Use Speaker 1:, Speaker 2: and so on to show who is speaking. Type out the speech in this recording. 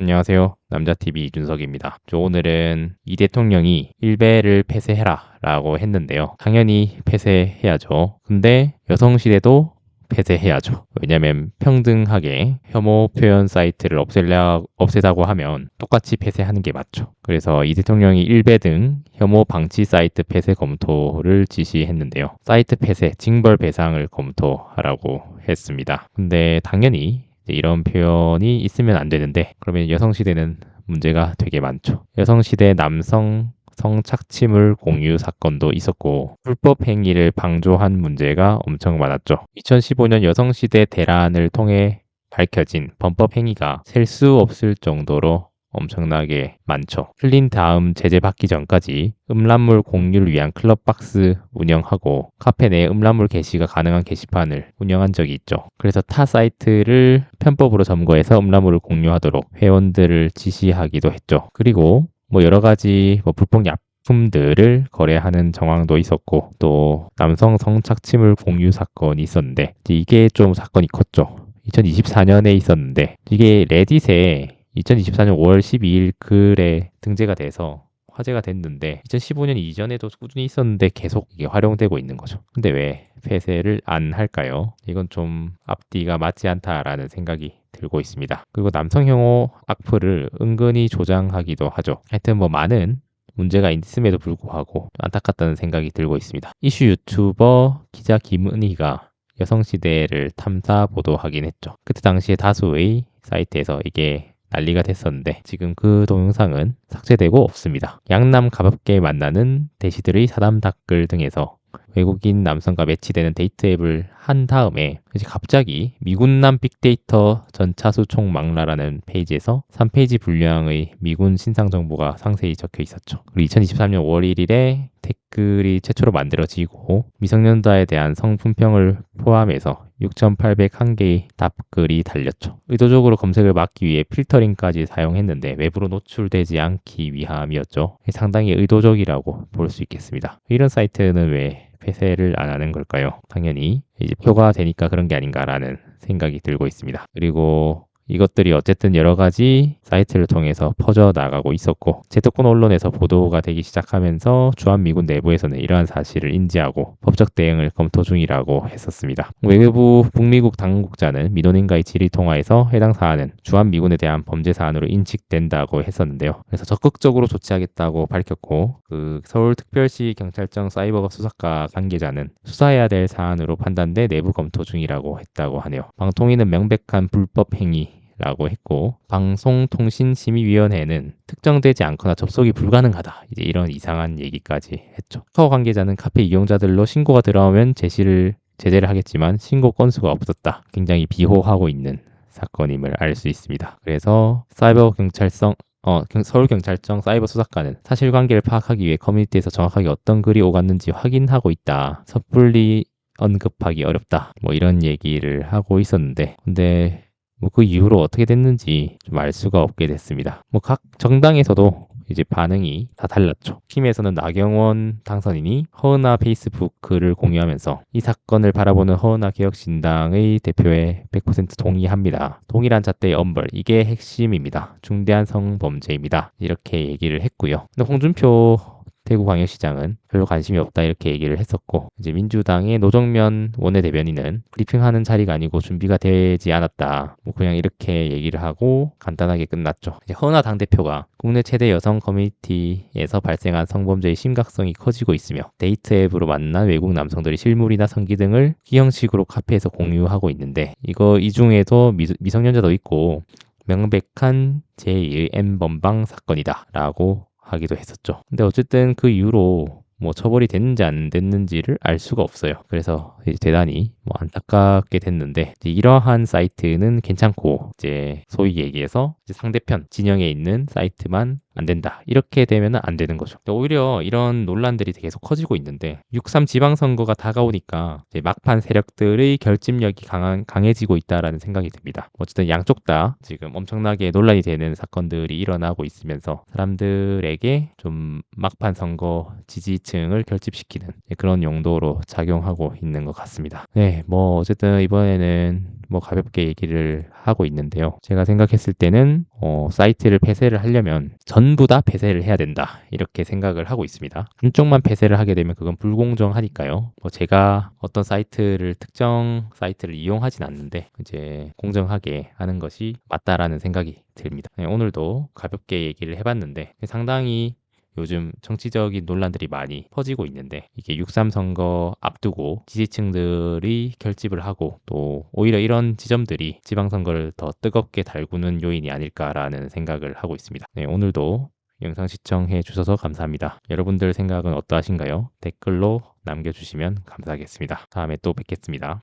Speaker 1: 안녕하세요. 남자TV 이준석입니다. 오늘은 이 대통령이 일베를 폐쇄해라 라고 했는데요. 당연히 폐쇄해야죠. 근데 여성시대도 폐쇄해야죠. 왜냐면 평등하게 혐오 표현 사이트를 없애자고 하면 똑같이 폐쇄하는 게 맞죠. 그래서 이 대통령이 일베 등 혐오 방치 사이트 폐쇄 검토를 지시했는데요. 사이트 폐쇄, 징벌 배상을 검토하라고 했습니다. 근데 당연히 이런 표현이 있으면 안 되는데, 그러면 여성시대는 문제가 되게 많죠. 여성시대 남성 성착취물 공유 사건도 있었고 불법 행위를 방조한 문제가 엄청 많았죠. 2015년 여성시대 대란을 통해 밝혀진 범법 행위가 셀 수 없을 정도로 엄청나게 많죠. 흘린 다음 제재받기 전까지 음란물 공유를 위한 클럽박스 운영하고 카페 내 음란물 게시가 가능한 게시판을 운영한 적이 있죠. 그래서 타 사이트를 편법으로 점거해서 음란물을 공유하도록 회원들을 지시하기도 했죠. 그리고 여러 가지 불법 약품들을 거래하는 정황도 있었고, 또 남성 성착취물 공유 사건이 있었는데 이게 좀 사건이 컸죠. 2024년에 있었는데 이게 레딧에 2024년 5월 12일 글에 등재가 돼서 화제가 됐는데 2015년 이전에도 꾸준히 있었는데 계속 이게 활용되고 있는 거죠. 근데 왜 폐쇄를 안 할까요? 이건 좀 앞뒤가 맞지 않다라는 생각이 들고 있습니다. 그리고 남성 혐오 악플을 은근히 조장하기도 하죠. 하여튼 많은 문제가 있음에도 불구하고 안타깝다는 생각이 들고 있습니다. 이슈 유튜버 기자 김은희가 여성시대를 탐사 보도하긴 했죠. 그때 당시에 다수의 사이트에서 이게 난리가 됐었는데 지금 그 동영상은 삭제되고 없습니다. 양남 가볍게 만나는 대시들의 사담 댓글 등에서 외국인 남성과 매치되는 데이트 앱을 한 다음에 이제 갑자기 미군남 빅데이터 전차수 총망라라는 페이지에서 3페이지 분량의 미군 신상 정보가 상세히 적혀 있었죠. 그리고 2023년 5월 1일에 댓글이 최초로 만들어지고 미성년자에 대한 성품평을 포함해서 6,801개의 답글이 달렸죠. 의도적으로 검색을 막기 위해 필터링까지 사용했는데 외부로 노출되지 않기 위함이었죠. 상당히 의도적이라고 볼 수 있겠습니다. 이런 사이트는 왜 폐쇄를 안 하는 걸까요? 당연히 이제 표가 되니까 그런 게 아닌가라는 생각이 들고 있습니다. 그리고 이것들이 어쨌든 여러 가지 사이트를 통해서 퍼져 나가고 있었고 제도권 언론에서 보도가 되기 시작하면서 주한미군 내부에서는 이러한 사실을 인지하고 법적 대응을 검토 중이라고 했었습니다. 외교부 북미국 당국자는 민원인과의 질의 통화에서 해당 사안은 주한미군에 대한 범죄 사안으로 인식된다고 했었는데요. 그래서 적극적으로 조치하겠다고 밝혔고 서울특별시 경찰청 사이버 수사과 관계자는 수사해야 될 사안으로 판단돼 내부 검토 중이라고 했다고 하네요. 방통위는 명백한 불법 행위 라고 했고 방송통신심의위원회는 특정되지 않거나 접속이 불가능하다 이제 이런 이상한 얘기까지 했죠. 카카오 관계자는 카페 이용자들로 신고가 들어오면 제재를 하겠지만 신고 건수가 없었다. 굉장히 비호하고 있는 사건임을 알 수 있습니다. 그래서 서울경찰청 사이버 수사과는 사실관계를 파악하기 위해 커뮤니티에서 정확하게 어떤 글이 오갔는지 확인하고 있다. 섣불리 언급하기 어렵다. 이런 얘기를 하고 있었는데 근데 그 이후로 어떻게 됐는지 좀 알 수가 없게 됐습니다. 각 정당에서도 이제 반응이 다 달랐죠. 팀에서는 나경원 당선인이 허은하 페이스북 글을 공유하면서 이 사건을 바라보는 허은하 개혁신당의 대표에 100% 동의합니다. 동일한 잣대의 엄벌, 이게 핵심입니다. 중대한 성범죄입니다. 이렇게 얘기를 했고요. 근데 홍준표 대구광역시장은 별로 관심이 없다 이렇게 얘기를 했었고 이제 민주당의 노정면 원내대변인은 브리핑하는 자리가 아니고 준비가 되지 않았다 그냥 이렇게 얘기를 하고 간단하게 끝났죠. 이제 허은하 당대표가 국내 최대 여성 커뮤니티에서 발생한 성범죄의 심각성이 커지고 있으며 데이트 앱으로 만난 외국 남성들이 실물이나 성기 등을 기형식으로 카페에서 공유하고 있는데 이 중에도 미성년자도 있고 명백한 제2의 N번방 사건이다 라고 하기도 했었죠. 근데 어쨌든 그 이후로 처벌이 됐는지 안 됐는지를 알 수가 없어요. 그래서 이제 대단히 안타깝게 됐는데 이러한 사이트는 괜찮고 이제 소위 얘기해서 이제 상대편 진영에 있는 사이트만 안 된다. 이렇게 되면 안 되는 거죠. 오히려 이런 논란들이 계속 커지고 있는데 6.3 지방선거가 다가오니까 이제 막판 세력들의 결집력이 강해지고 있다라는 생각이 듭니다. 어쨌든 양쪽 다 지금 엄청나게 논란이 되는 사건들이 일어나고 있으면서 사람들에게 좀 막판 선거 지지층을 결집시키는 그런 용도로 작용하고 있는 것 같습니다. 네, 어쨌든 이번에는 가볍게 얘기를 하고 있는데요. 제가 생각했을 때는 사이트를 폐쇄를 하려면 전부 다 폐쇄를 해야 된다. 이렇게 생각을 하고 있습니다. 한쪽만 폐쇄를 하게 되면 그건 불공정하니까요. 제가 어떤 사이트를 특정 사이트를 이용하진 않는데 이제 공정하게 하는 것이 맞다라는 생각이 듭니다. 네, 오늘도 가볍게 얘기를 해봤는데 상당히 요즘 정치적인 논란들이 많이 퍼지고 있는데 이게 6.3 선거 앞두고 지지층들이 결집을 하고 또 오히려 이런 지점들이 지방선거를 더 뜨겁게 달구는 요인이 아닐까라는 생각을 하고 있습니다. 네, 오늘도 영상 시청해 주셔서 감사합니다. 여러분들 생각은 어떠하신가요? 댓글로 남겨주시면 감사하겠습니다. 다음에 또 뵙겠습니다.